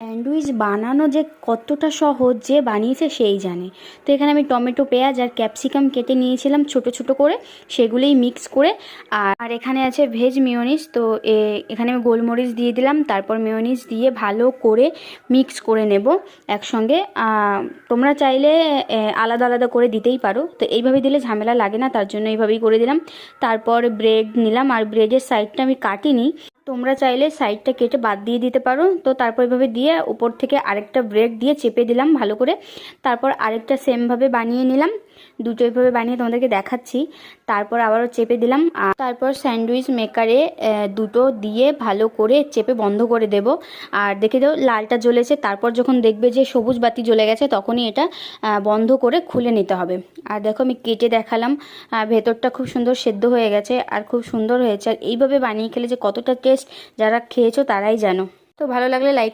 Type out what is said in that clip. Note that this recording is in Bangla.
স্যান্ডউইচ বানানো যে কতটা সহজ, যে বানিয়েছে সেই জানে। তো এখানে আমি টমেটো, পেঁয়াজ আর ক্যাপসিকাম কেটে নিয়েছিলাম ছোট ছোট করে, সেগুলোই মিক্স করে। আর এখানে আছে ভেজ মেয়োনিজ। তো এখানে আমি গোলমরিচ দিয়ে দিলাম, তারপর মেয়োনিজ দিয়ে ভালো করে মিক্স করে নেব একসঙ্গে। তোমরা চাইলে আলাদা আলাদা করে দিতেই পারো, তো এইভাবে দিলে ঝামেলা লাগে না, তার জন্য এইভাবেই করে দিলাম। তারপর ব্রেড নিলাম, আর ব্রেডের সাইডটা আমি কাটিনি, তোমরা চাইলে সাইডটা কেটে বাদ দিয়ে দিতে পারো। তো তারপর এভাবে দিয়ে উপর থেকে আরেকটা ব্রেড দিয়ে চেপে দিলাম ভালো করে। তারপর আরেকটা সেমভাবে বানিয়ে নিলাম, দুটো এইভাবে বানিয়ে তোমাদেরকে দেখাচ্ছি। তারপর আবারও চেপে দিলাম, আর তারপর স্যান্ডউইচ মেকারে দুটো দিয়ে ভালো করে চেপে বন্ধ করে দেব। আর দেখে দাও লালটা জ্বলেছে, তারপর যখন দেখবে যে সবুজ বাতি জ্বলে গেছে তখনই এটা বন্ধ করে খুলে নিতে হবে। আর দেখো আমি কেটে দেখালাম, ভেতরটা খুব সুন্দর সেদ্ধ হয়ে গেছে আর খুব সুন্দর হয়েছে। আর এইভাবে বানিয়ে খেলে যে কতটা টেস্ট, যারা খেয়েছো তারাই জানো। তো ভালো লাগলে লাইক